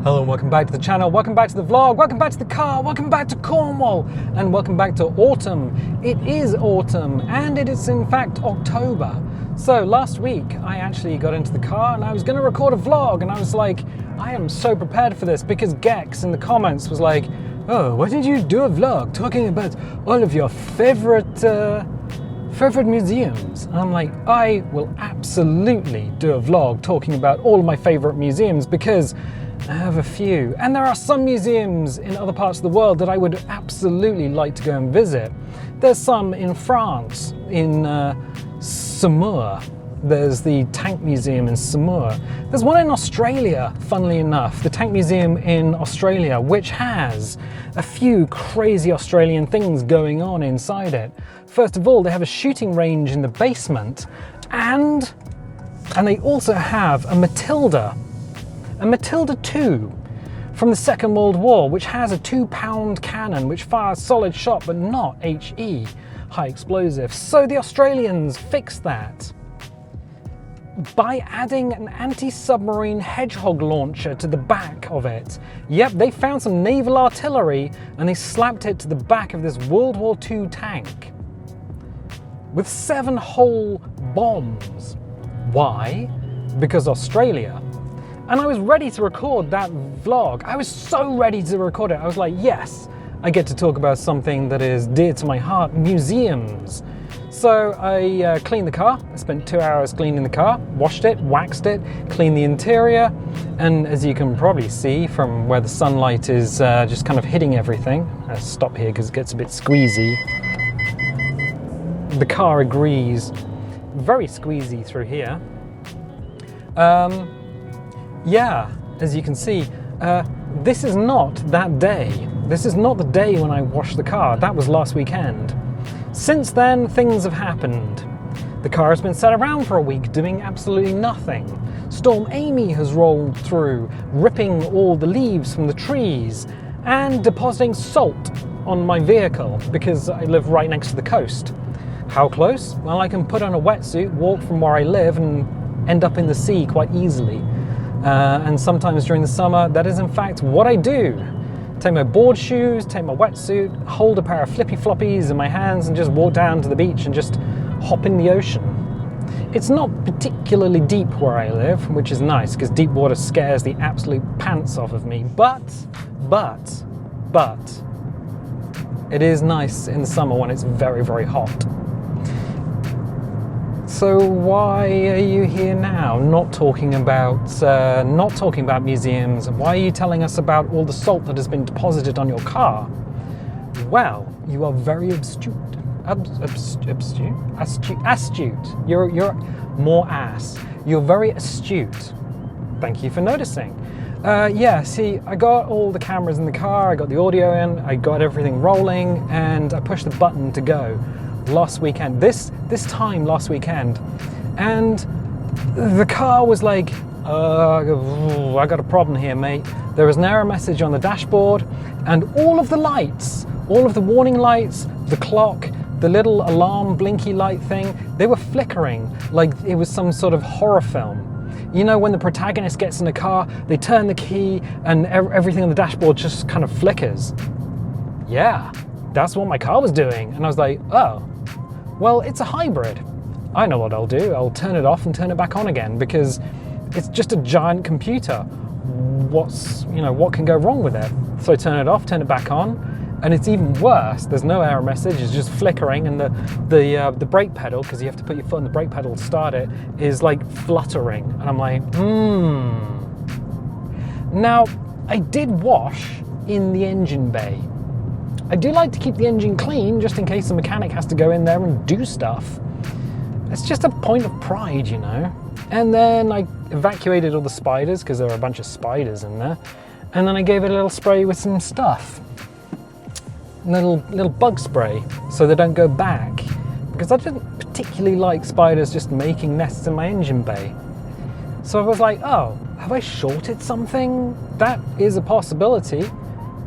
Hello and welcome back to the channel, welcome back to the vlog, welcome back to the car, welcome back to Cornwall, and welcome back to autumn. It is autumn, and it is in fact October. So last week I actually got into the car and I was going to record a vlog, and I was like, I am so prepared for this, because Gex in the comments was like, oh, why didn't you do a vlog talking about all of your favorite museums? And I'm like, I will absolutely do a vlog talking about all of my favorite museums, because I have a few, and there are some museums in other parts of the world that I would absolutely like to go and visit. There's some in France, in Saumur. There's the Tank Museum in Saumur. There's one in Australia, funnily enough, the Tank Museum in Australia, which has a few crazy Australian things going on inside it. First of all, they have a shooting range in the basement, and they also have a Matilda II from the Second World War, which has a 2-pound cannon which fires solid shot but not HE, high explosive. So the Australians fixed that by adding an anti-submarine Hedgehog launcher to the back of it. Yep, they found some naval artillery and they slapped it to the back of this World War II tank with 7 whole bombs. Why? Because Australia. And I was ready to record that vlog. I was so ready to record it. I was like, yes, I get to talk about something that is dear to my heart, museums. So I cleaned the car. I spent 2 hours cleaning the car, washed it, waxed it, cleaned the interior. And as you can probably see from where the sunlight is just kind of hitting everything. I'll stop here because it gets a bit squeezy. The car agrees. Very squeezy through here. Yeah, as you can see, this is not that day. This is not the day when I washed the car. That was last weekend. Since then, things have happened. The car has been sat around for a week doing absolutely nothing. Storm Amy has rolled through, ripping all the leaves from the trees and depositing salt on my vehicle because I live right next to the coast. How close? Well, I can put on a wetsuit, walk from where I live and end up in the sea quite easily. And sometimes during the summer, that is in fact what I do. Take my board shoes, take my wetsuit, hold a pair of flippy floppies in my hands and just walk down to the beach and just hop in the ocean. It's not particularly deep where I live, which is nice because deep water scares the absolute pants off of me, but it is nice in the summer when it's very, very hot. So why are you here now, not talking about museums? Why are you telling us about all the salt that has been deposited on your car? Well, you are very astute. You're more ass. You're very astute. Thank you for noticing. Yeah, see, I got all the cameras in the car, I got the audio in, I got everything rolling, and I pushed the button to go. Last weekend, this time last weekend, and the car was like, I got a problem here, mate. There was an error message on the dashboard, and all of the lights, all of the warning lights, the clock, the little alarm blinky light thing, they were flickering like it was some sort of horror film. You know, when the protagonist gets in a car, they turn the key and everything on the dashboard just kind of flickers. Yeah, that's what my car was doing. And I was like, oh, well, it's a hybrid. I know what I'll do. I'll turn it off and turn it back on again because it's just a giant computer. What can go wrong with it? So I turn it off, turn it back on, and it's even worse. There's no error message, it's just flickering, and the brake pedal, because you have to put your foot on the brake pedal to start it, is like fluttering. And I'm like, Now, I did wash in the engine bay. I do like to keep the engine clean just in case the mechanic has to go in there and do stuff. It's just a point of pride, you know. And then I evacuated all the spiders because there were a bunch of spiders in there. And then I gave it a little spray with some stuff. Little bug spray so they don't go back. Because I didn't particularly like spiders just making nests in my engine bay. So I was like, oh, have I shorted something? That is a possibility.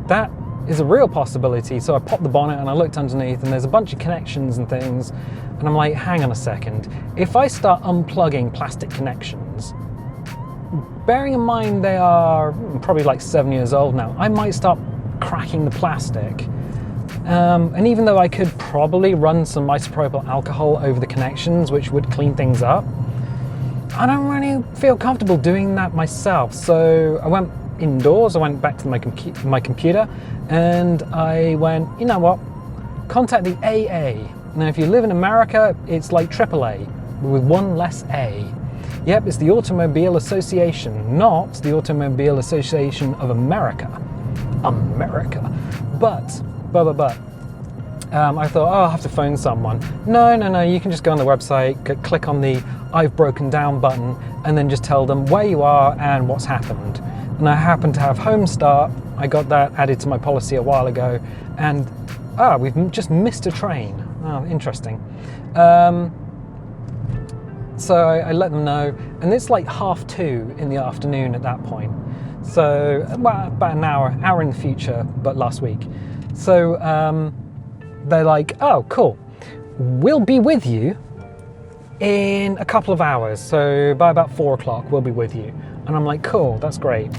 That is a real possibility. So I popped the bonnet and I looked underneath and there's a bunch of connections and things, and I'm like, hang on a second, if I start unplugging plastic connections, bearing in mind they are probably like 7 years old now, I might start cracking the plastic. And even though I could probably run some isopropyl alcohol over the connections, which would clean things up, I don't really feel comfortable doing that myself. So I went indoors, I went back to my computer, and I went, you know what, contact the AA. Now if you live in America, it's like AAA, with one less A. Yep, it's the Automobile Association, not the Automobile Association of America. But I thought, I'll have to phone someone. No, you can just go on the website, click on the I've broken down button, and then just tell them where you are and what's happened. And I happen to have Home Start. I got that added to my policy a while ago, and we've just missed a train. Oh, interesting. So I let them know, and it's like 2:30 in the afternoon at that point. So about an hour in the future, but last week. So they're like, oh, cool. We'll be with you in a couple of hours. So by about 4 o'clock, we'll be with you. And I'm like, cool, that's great.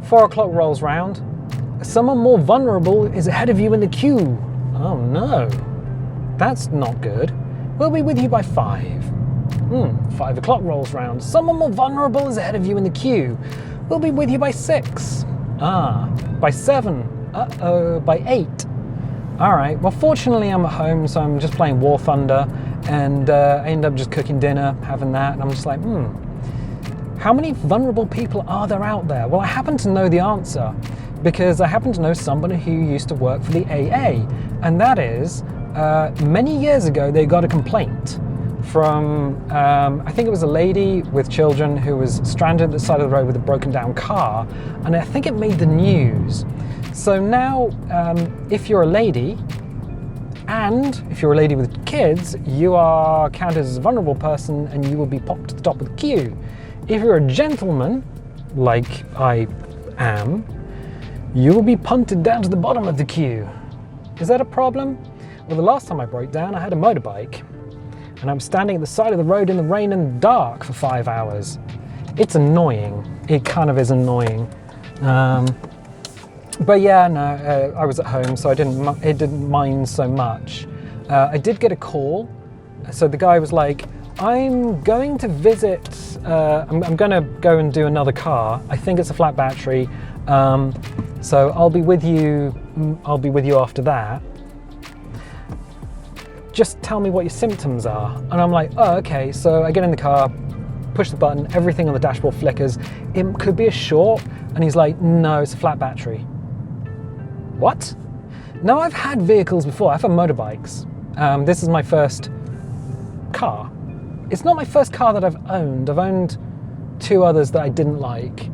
4 o'clock rolls round. Someone more vulnerable is ahead of you in the queue. Oh no, that's not good. We'll be with you by 5. 5 o'clock rolls round. Someone more vulnerable is ahead of you in the queue. We'll be with you by 6. By 7. By 8. Alright, well fortunately I'm at home, so I'm just playing War Thunder, and I end up just cooking dinner, having that, and I'm just like, how many vulnerable people are there out there? Well, I happen to know the answer, because I happen to know somebody who used to work for the AA, and that is, many years ago they got a complaint from, I think it was a lady with children who was stranded at the side of the road with a broken down car, and I think it made the news. So now, if you're a lady, and if you're a lady with kids, you are counted as a vulnerable person and you will be popped to the top of the queue. If you're a gentleman, like I am, you will be punted down to the bottom of the queue. Is that a problem? Well, the last time I broke down, I had a motorbike, and I'm standing at the side of the road in the rain and dark for 5 hours. It's annoying. It kind of is annoying. But yeah, no, I was at home, so it didn't mind so much. I did get a call. So the guy was like, I'm going to visit, I'm going to go and do another car. I think it's a flat battery. So I'll be with you after that. Just tell me what your symptoms are. And I'm like, oh, okay. So I get in the car, push the button, everything on the dashboard flickers. It could be a short. And he's like, no, it's a flat battery. What? No, I've had vehicles before. I've had motorbikes. This is my first car. It's not my first car that I've owned. I've owned 2 others that I didn't like.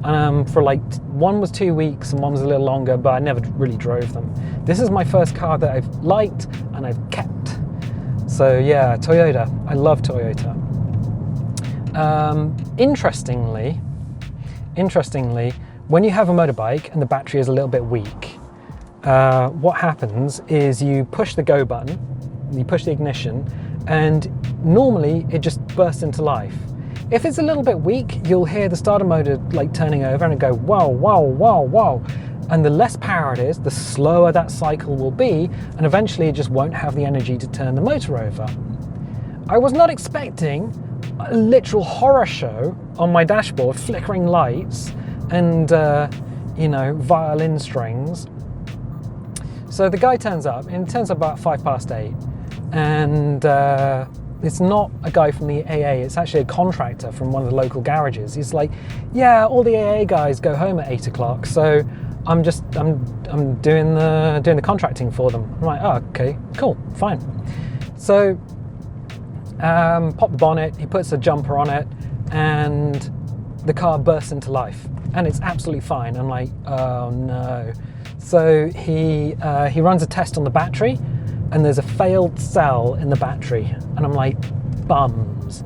For like, one was 2 weeks and one was a little longer, but I never really drove them. This is my first car that I've liked and I've kept. So yeah, Toyota. I love Toyota. Interestingly, when you have a motorbike and the battery is a little bit weak, what happens is you push the go button, you push the ignition, and normally it just bursts into life. If it's a little bit weak, you'll hear the starter motor like turning over and go wow, wow, wow, wow. And the less power it is, the slower that cycle will be, and eventually it just won't have the energy to turn the motor over. I was not expecting a literal horror show on my dashboard, flickering lights and violin strings. So the guy turns up, and it turns up about 8:05, and it's not a guy from the AA, it's actually a contractor from one of the local garages. He's like, yeah, all the AA guys go home at 8 o'clock, so I'm doing the contracting for them. I'm like, oh, okay, cool, fine. So pop the bonnet, he puts a jumper on it, and the car bursts into life, and it's absolutely fine. I'm like, oh no. So he runs a test on the battery, and there's a failed cell in the battery, and I'm like, bums.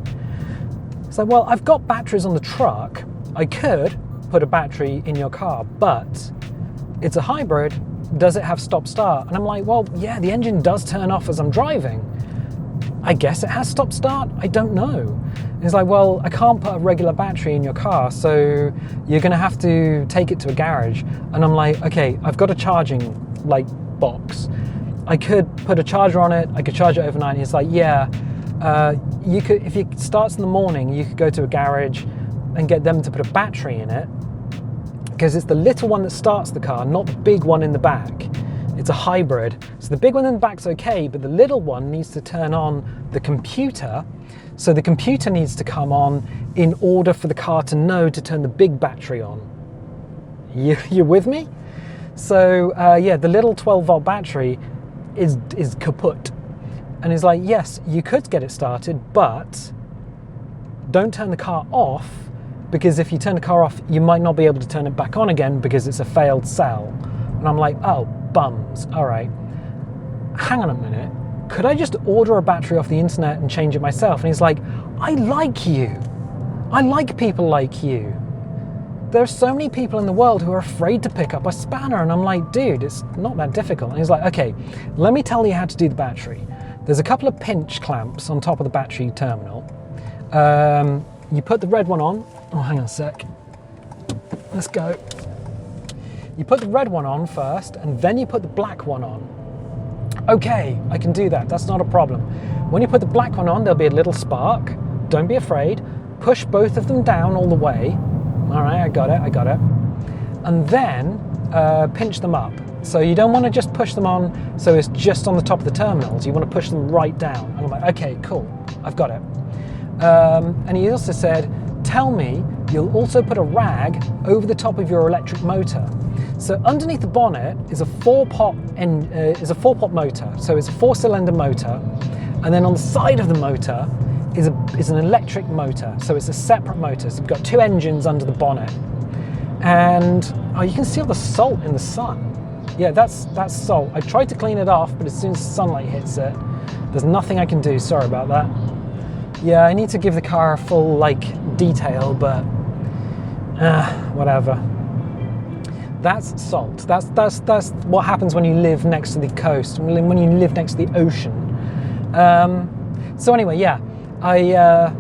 So, well, I've got batteries on the truck. I could put a battery in your car, but it's a hybrid. Does it have stop start? And I'm like, well, yeah, the engine does turn off as I'm driving. I guess it has stop start. I don't know. He's like, well, I can't put a regular battery in your car, so you're gonna have to take it to a garage. And I'm like, okay, I've got a charging box. I could put a charger on it. I could charge it overnight. And he's like, yeah, you could, if it starts in the morning, you could go to a garage and get them to put a battery in it, because it's the little one that starts the car, not the big one in the back. It's a hybrid. So the big one in the back's okay, but the little one needs to turn on the computer. So the computer needs to come on in order for the car to know to turn the big battery on. You with me? So yeah, the little 12-volt battery is kaput. And he's like, yes, you could get it started, but don't turn the car off, because if you turn the car off, you might not be able to turn it back on again because it's a failed cell. And I'm like, oh, bums. All right, hang on a minute. Could I just order a battery off the internet and change it myself? And he's like, I like you. I like people like you. There's so many people in the world who are afraid to pick up a spanner. And I'm like, dude, it's not that difficult. And he's like, okay, let me tell you how to do the battery. There's a couple of pinch clamps on top of the battery terminal. You put the red one on. Oh, hang on a sec. Let's go. You put the red one on first, and then you put the black one on. Okay, I can do that. That's not a problem. When you put the black one on, there'll be a little spark. Don't be afraid. Push both of them down all the way. All right, I got it. And then pinch them up. So you don't want to just push them on so it's just on the top of the terminals. You want to push them right down. And I'm like, okay, cool. I've got it. And he also said, tell me you'll also put a rag over the top of your electric motor. So underneath the bonnet is a four-pot motor. So it's a 4-cylinder motor, and then on the side of the motor is an electric motor. So it's a separate motor. So you've got 2 engines under the bonnet, and oh, you can see all the salt in the sun. Yeah, that's salt. I tried to clean it off, but as soon as sunlight hits it, there's nothing I can do. Sorry about that. Yeah, I need to give the car a full detail, but whatever. That's salt. That's what happens when you live next to the coast, when you live next to the ocean. So anyway, yeah, I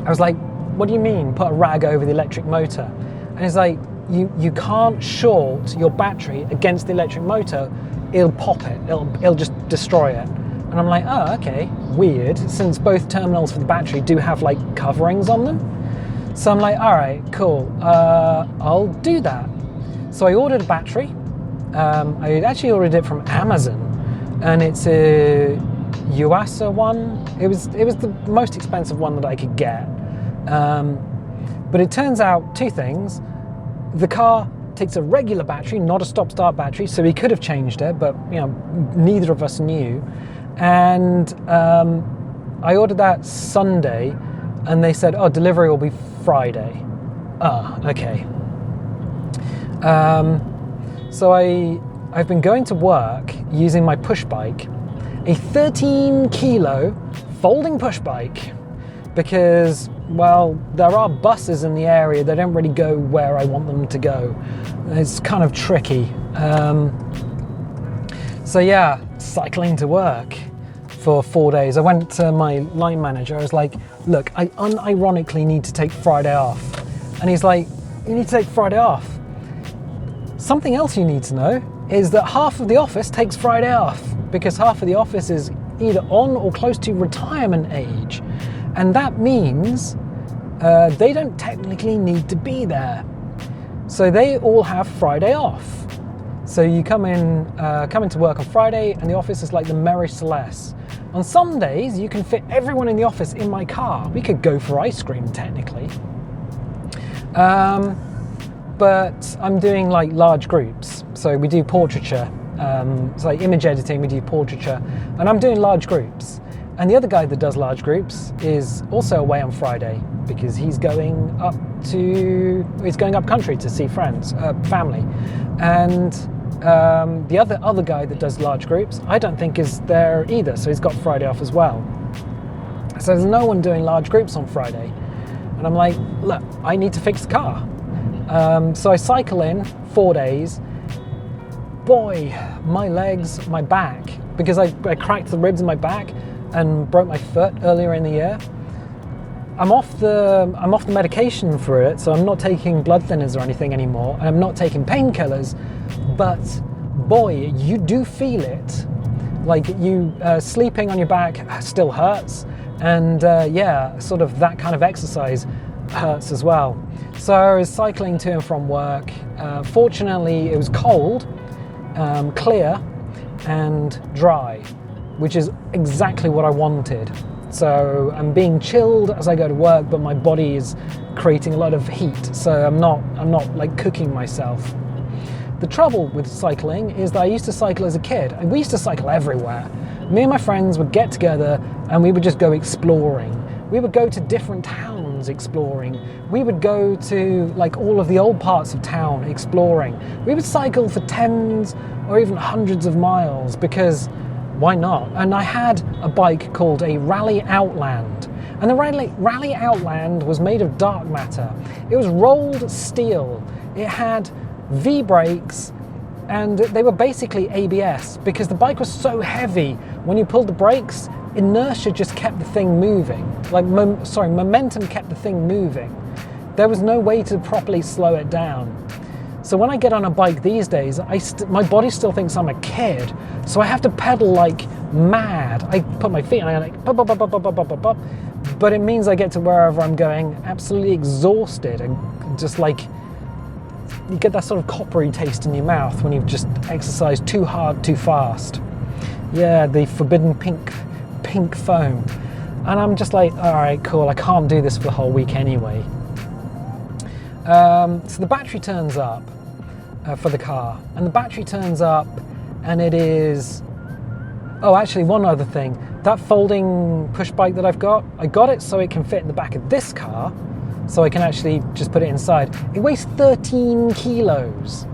was like, what do you mean, put a rag over the electric motor? And it's like, you can't short your battery against the electric motor. It'll pop it. It'll just destroy it. And I'm like, oh, okay, weird, since both terminals for the battery do have coverings on them. So I'm like, all right, cool, I'll do that. So I ordered a battery. I actually ordered it from Amazon, and it's a Yuasa one. It was the most expensive one that I could get. But it turns out 2 things. The car takes a regular battery, not a stop-start battery, so we could have changed it, but neither of us knew. And I ordered that Sunday, and they said, oh, delivery will be Friday. Ah, okay. So I've been going to work using my push bike, a 13-kilo folding push bike, because, well, there are buses in the area that don't really go where I want them to go. It's kind of tricky. So yeah, cycling to work for 4 days. I went to my line manager. I was like, look, I unironically need to take Friday off. And he's like, you need to take Friday off. Something else you need to know is that half of the office takes Friday off, because half of the office is either on or close to retirement age. And that means they don't technically need to be there. So they all have Friday off. So you come into work on Friday, and the office is like the Mary Celeste. On some days, you can fit everyone in the office in my car. We could go for ice cream, technically. But I'm doing large groups. So we do portraiture. It's like image editing, we do portraiture. And I'm doing large groups. And the other guy that does large groups is also away on Friday, because he's going up country to see friends, family. And the other guy that does large groups, I don't think is there either, so he's got Friday off as well. So there's no one doing large groups on Friday. And I'm like, look, I need to fix the car. So I cycle in 4 days. Boy, my legs, my back, because I cracked the ribs in my back, and broke my foot earlier in the year. I'm off the medication for it, so I'm not taking blood thinners or anything anymore, and I'm not taking painkillers. But boy, you do feel it. Like you sleeping on your back still hurts, and yeah, sort of that kind of exercise hurts as well. So I was cycling to and from work. Fortunately, it was cold, clear, and dry, which is exactly what I wanted. So I'm being chilled as I go to work, but my body is creating a lot of heat. So I'm not like cooking myself. The trouble with cycling is that I used to cycle as a kid, and we used to cycle everywhere. Me and my friends would get together and we would just go exploring. We would go to different towns exploring. We would go to like all of the old parts of town exploring. We would cycle for tens or even hundreds of miles because why not? And I had a bike called a Rally Outland. And the Rally Outland was made of dark matter. It was rolled steel. It had V-brakes, and they were basically ABS because the bike was so heavy. When you pulled the brakes, inertia just kept the thing moving. Momentum kept the thing moving. There was no way to properly slow it down. So when I get on a bike these days, my body still thinks I'm a kid, so I have to pedal like mad. I put my feet on it, like, pop, but it means I get to wherever I'm going absolutely exhausted and just like, you get that sort of coppery taste in your mouth when you've just exercised too hard, too fast. Yeah, the forbidden pink foam. And I'm just like, all right, cool, I can't do this for the whole week anyway. So the battery turns up for the car, and the battery turns up, and it is, oh, actually one other thing, that folding push bike that I got it so it can fit in the back of this car, so I can actually just put it inside. It weighs 13 kilos.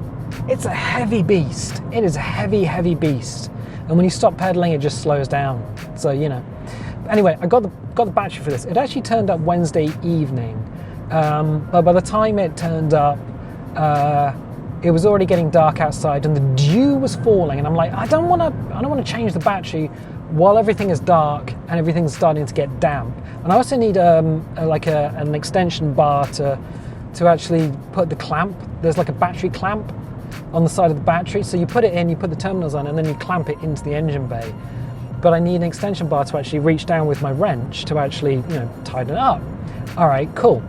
It's a heavy beast. It is a heavy beast. And when you stop pedaling, it just slows down. So, you know. Anyway, I got the battery for this. It actually turned up Wednesday evening. But by the time it turned up, it was already getting dark outside and the dew was falling. And I'm like, I don't want to change the battery while everything is dark and everything's starting to get damp. And I also need an extension bar to actually put the clamp. There's like a battery clamp on the side of the battery. So you put it in, you put the terminals on, and then you clamp it into the engine bay. But I need an extension bar to actually reach down with my wrench to actually, tighten it up. All right, cool.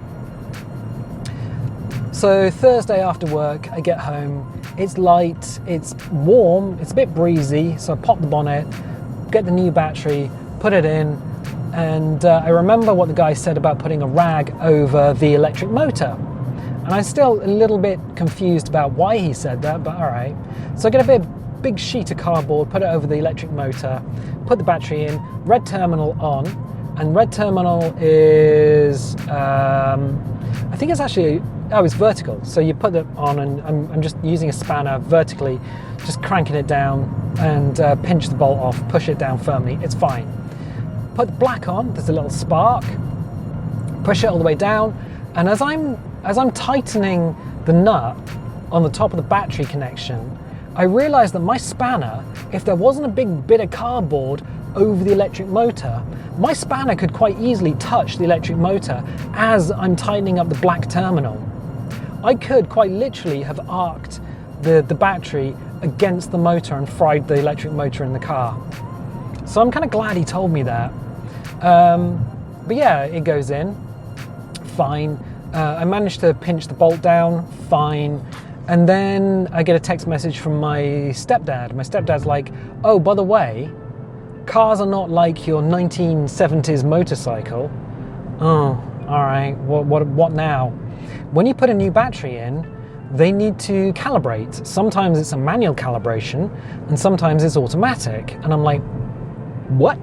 So Thursday after work, I get home. It's light, it's warm, it's a bit breezy. So I pop the bonnet, get the new battery, put it in, and I remember what the guy said about putting a rag over the electric motor. And I'm still a little bit confused about why he said that, but all right. So I get a big sheet of cardboard, put it over the electric motor, put the battery in, red terminal on, and red terminal is, I think it's actually, it's vertical. So you put it on, and I'm just using a spanner vertically, just cranking it down and pinch the bolt off, push it down firmly, it's fine. Put the black on, there's a little spark, push it all the way down, and as I'm tightening the nut on the top of the battery connection, I realized that my spanner, if there wasn't a big bit of cardboard over the electric motor, my spanner could quite easily touch the electric motor as I'm tightening up the black terminal. I could quite literally have arced the battery against the motor and fried the electric motor in the car. So I'm kind of glad he told me that. But yeah, it goes in, fine. I managed to pinch the bolt down, fine. And then I get a text message from my stepdad. My stepdad's like, oh, by the way, cars are not like your 1970s motorcycle. Oh, all right, what now? When you put a new battery in, they need to calibrate. Sometimes it's a manual calibration, and sometimes it's automatic. And I'm like, what?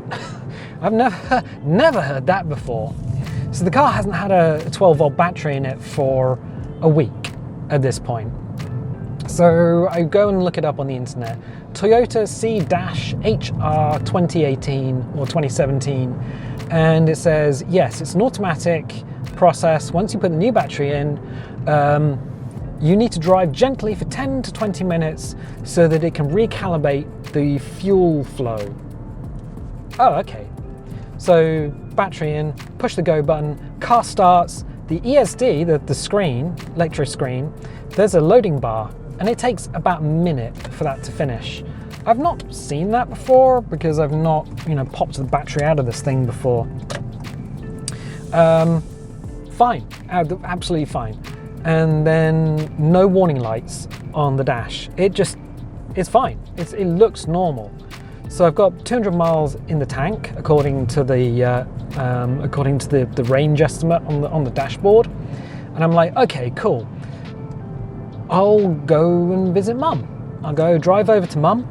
I've never heard that before. So the car hasn't had a 12-volt battery in it for a week at this point. So I go and look it up on the internet. Toyota C-HR 2018 or 2017, and it says, yes, it's an automatic process. Once you put the new battery in, you need to drive gently for 10 to 20 minutes so that it can recalibrate the fuel flow. Oh, okay. So battery in, push the go button, car starts. The ESD, the screen, electro screen, there's a loading bar, and it takes about a minute for that to finish. I've not seen that before because I've not, popped the battery out of this thing before. Fine, absolutely fine. And then no warning lights on the dash. It's fine. It looks normal. So I've got 200 miles in the tank, according to the range estimate on the dashboard. And I'm like, okay, cool. I'll go and visit Mum. I'll go drive over to Mum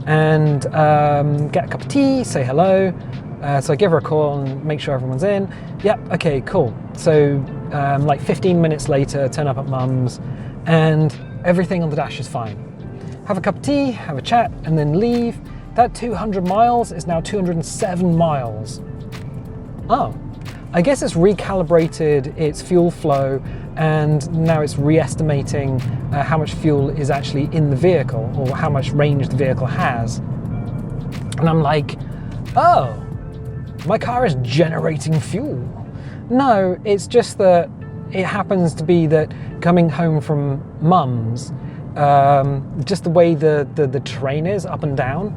and get a cup of tea, say hello. So I give her a call and make sure everyone's in. Yep, okay, cool. So like 15 minutes later, turn up at Mum's, and everything on the dash is fine. Have a cup of tea, have a chat, and then leave. That 200 miles is now 207 miles. Oh, I guess it's recalibrated its fuel flow, and now it's re-estimating how much fuel is actually in the vehicle, or how much range the vehicle has. And I'm like, oh, my car is generating fuel. No, it's just that it happens to be that coming home from Mum's, just the way the terrain is up and down,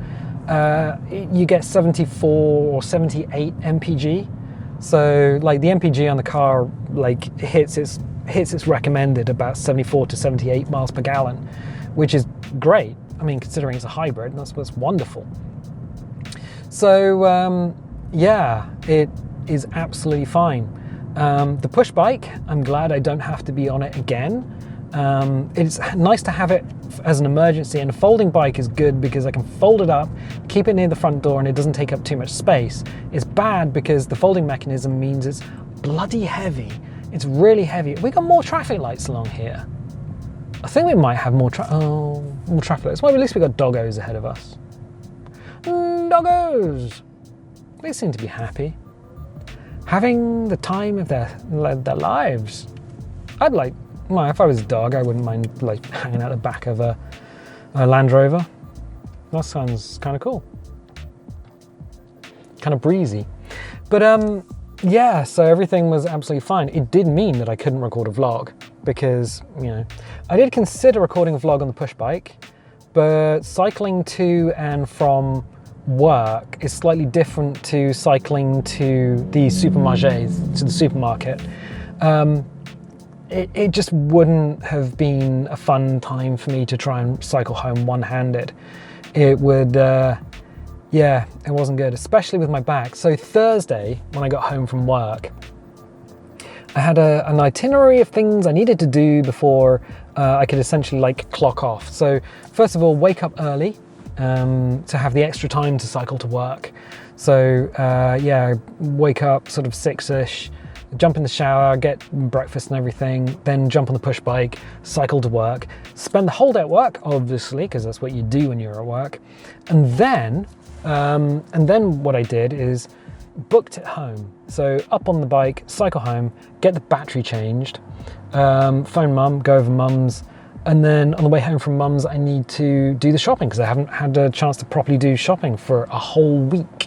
you get 74 or 78 mpg. So like the mpg on the car like hits its recommended about 74 to 78 miles per gallon, which is great. I mean, considering it's a hybrid, that's wonderful. So yeah, it is absolutely fine. The push bike, I'm glad I don't have to be on it again. It's nice to have it as an emergency, and a folding bike is good because I can fold it up, keep it near the front door, and it doesn't take up too much space. It's bad because the folding mechanism means it's bloody heavy. It's really heavy. We got more traffic lights along here. I think we might have more traffic lights. Well, at least we got doggos ahead of us. Doggos! They seem to be happy. Having the time of their lives. Well, if I was a dog, I wouldn't mind like hanging out the back of a Land Rover. That sounds kind of cool. Kind of breezy. But yeah, so everything was absolutely fine. It did mean that I couldn't record a vlog because, I did consider recording a vlog on the push bike, but cycling to and from work is slightly different to cycling to the supermarchés, to the supermarket. It just wouldn't have been a fun time for me to try and cycle home one-handed. It would, yeah, it wasn't good, especially with my back. So Thursday, when I got home from work, I had an itinerary of things I needed to do before I could essentially like clock off. So first of all, wake up early to have the extra time to cycle to work. So yeah, wake up sort of 6ish, jump in the shower, get breakfast and everything, then jump on the push bike, cycle to work, spend the whole day at work, obviously, because that's what you do when you're at work. And then what I did is booked it home. So up on the bike, cycle home, get the battery changed, phone Mum, go over Mum's, and then on the way home from Mum's, I need to do the shopping because I haven't had a chance to properly do shopping for a whole week.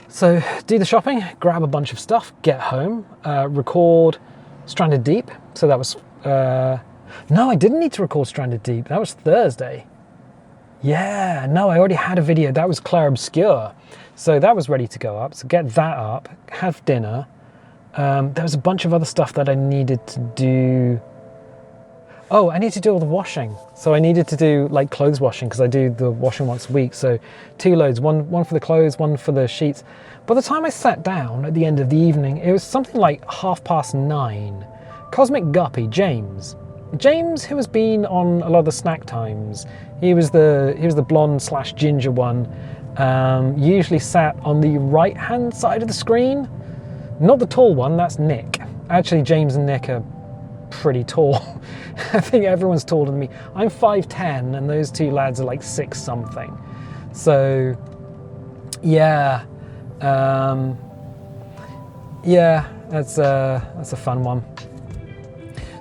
So do the shopping, grab a bunch of stuff, get home, record Stranded Deep. So that was, no, I didn't need to record Stranded Deep. That was Thursday. Yeah, no, I already had a video. That was Claire Obscure. So that was ready to go up. So get that up, have dinner. There was a bunch of other stuff that I needed to do. Oh, I need to do all the washing. So I needed to do like clothes washing because I do the washing once a week. So 2 loads, one for the clothes, one for the sheets. By the time I sat down at the end of the evening, it was something like 9:30. Cosmic Guppy, James, who has been on a lot of the snack times. He was the blonde/ginger one. Usually sat on the right-hand side of the screen. Not the tall one, that's Nick. Actually, James and Nick are pretty tall. I think everyone's taller than me. I'm 5'10", and those two lads are like 6 something. So, yeah. Yeah, that's a fun one.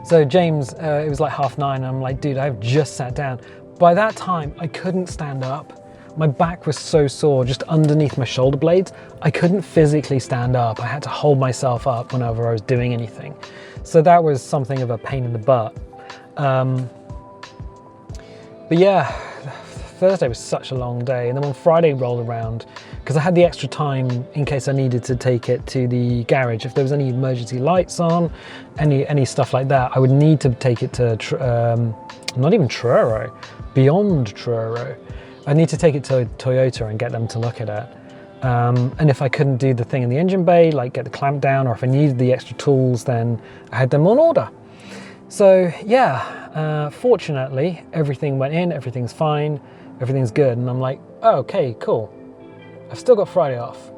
So James, it was like 9:30, and I'm like, dude, I've just sat down. By that time, I couldn't stand up. my back was so sore just underneath my shoulder blades. I couldn't physically stand up. I had to hold myself up whenever I was doing anything. So that was something of a pain in the butt. But yeah, Thursday was such a long day. And then when Friday rolled around, because I had the extra time in case I needed to take it to the garage, if there was any emergency lights on, any stuff like that, I would need to take it to, not even Truro, beyond Truro. I need to take it to Toyota and get them to look at it. And if I couldn't do the thing in the engine bay, like get the clamp down, or if I needed the extra tools, then I had them on order. So yeah, fortunately, everything went in, everything's fine, everything's good. And I'm like, oh, okay, cool. I've still got Friday off.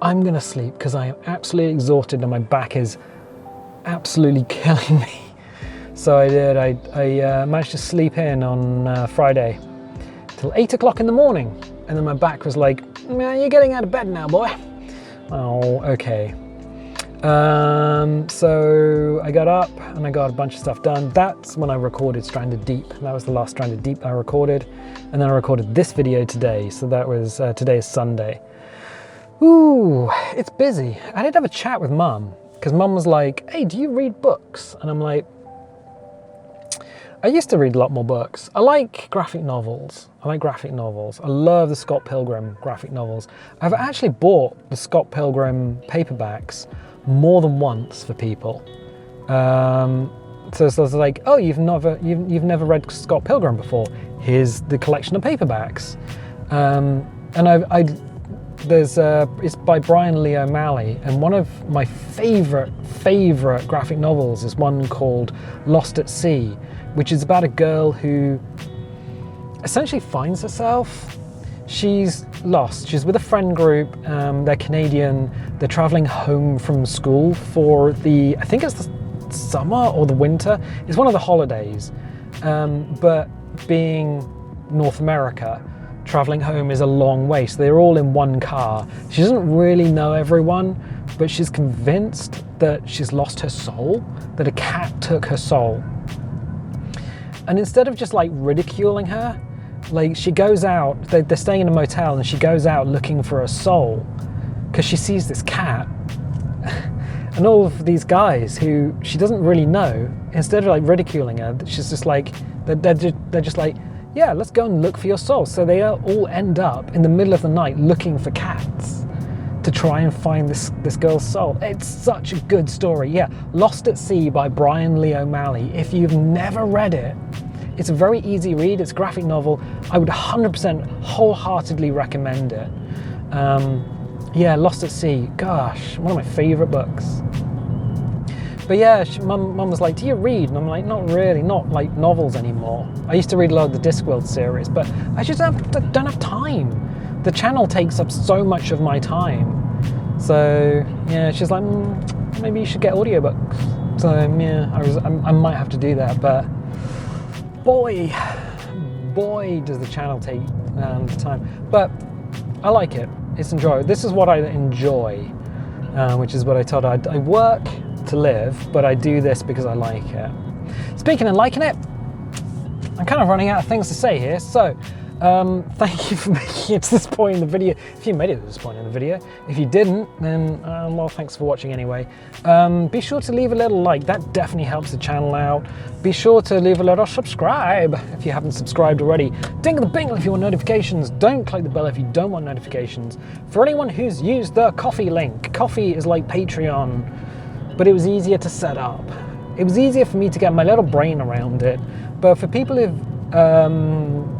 I'm gonna sleep because I am absolutely exhausted and my back is absolutely killing me. So I did, I managed to sleep in on Friday till 8 o'clock in the morning. And then my back was like, man, you're getting out of bed now, boy. Oh, okay. So I got up and I got a bunch of stuff done. That's when I recorded Stranded Deep. That was the last Stranded Deep I recorded. And then I recorded this video today. So that was, today is Sunday. Ooh, it's busy. I did have a chat with Mum, because Mum was like, hey, do you read books? And I'm like, I used to read a lot more books. I like graphic novels. I love the Scott Pilgrim graphic novels. I've actually bought the Scott Pilgrim paperbacks more than once for people. So it's like, oh, you've never read Scott Pilgrim before. Here's the collection of paperbacks. And it's by Brian Lee O'Malley, and one of my favorite graphic novels is one called Lost at Sea, which is about a girl who essentially finds herself. She's lost. She's with a friend group. They're Canadian. They're traveling home from school for I think it's the summer or the winter. It's one of the holidays. But being North America, traveling home is a long way. So they're all in one car. She doesn't really know everyone, but she's convinced that she's lost her soul, that a cat took her soul. And instead of just like ridiculing her, like she goes out, they're staying in a motel, and she goes out looking for a soul because she sees this cat. And all of these guys who she doesn't really know, instead of like ridiculing her, she's just like, they're just like, yeah, let's go and look for your soul. So they all end up in the middle of the night looking for cats to try and find this girl's soul. It's such a good story. Yeah, Lost at Sea by Brian Lee O'Malley. If you've never read it, it's a very easy read. It's a graphic novel. I would 100% wholeheartedly recommend it. Yeah, Lost at Sea. Gosh, one of my favorite books. But yeah, Mum was like, do you read? And I'm like, not really, not like novels anymore. I used to read a lot of the Discworld series, but I just don't have time. The channel takes up so much of my time. So yeah, she's like, maybe you should get audiobooks. So yeah, I might have to do that, but boy, does the channel take the time. But I like it. It's enjoyable. This is what I enjoy, which is what I told her. I work to live, but I do this because I like it. Speaking of liking it, I'm kind of running out of things to say here, so thank you for making it to this point in the video. If you made it to this point in the video, if you didn't, then well, thanks for watching anyway. Be sure to leave a little like, that definitely helps the channel out. Be sure to leave a little subscribe if you haven't subscribed already. Ding the bell if you want notifications. Don't click the bell if you don't want notifications. For anyone who's used the Ko-fi link, Ko-fi is like Patreon, but it was easier to set up. It was easier for me to get my little brain around it. But for people who've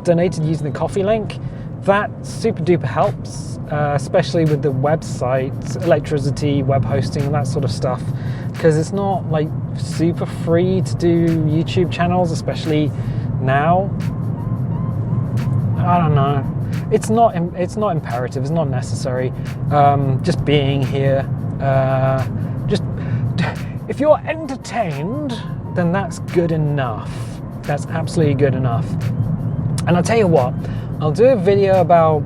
donated using the Ko-fi link, that super duper helps, especially with the website, electricity, web hosting, and that sort of stuff, because it's not like super free to do YouTube channels, especially now. I don't know. It's not imperative. It's not necessary. Just being here. Just if you're entertained, then that's good enough. That's absolutely good enough. And I'll tell you what, I'll do a video about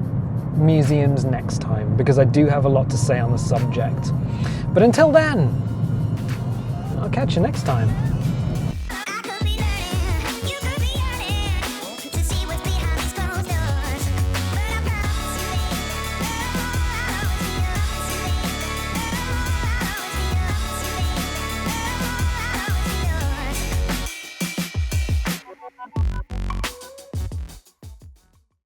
museums next time, because I do have a lot to say on the subject. But until then, I'll catch you next time.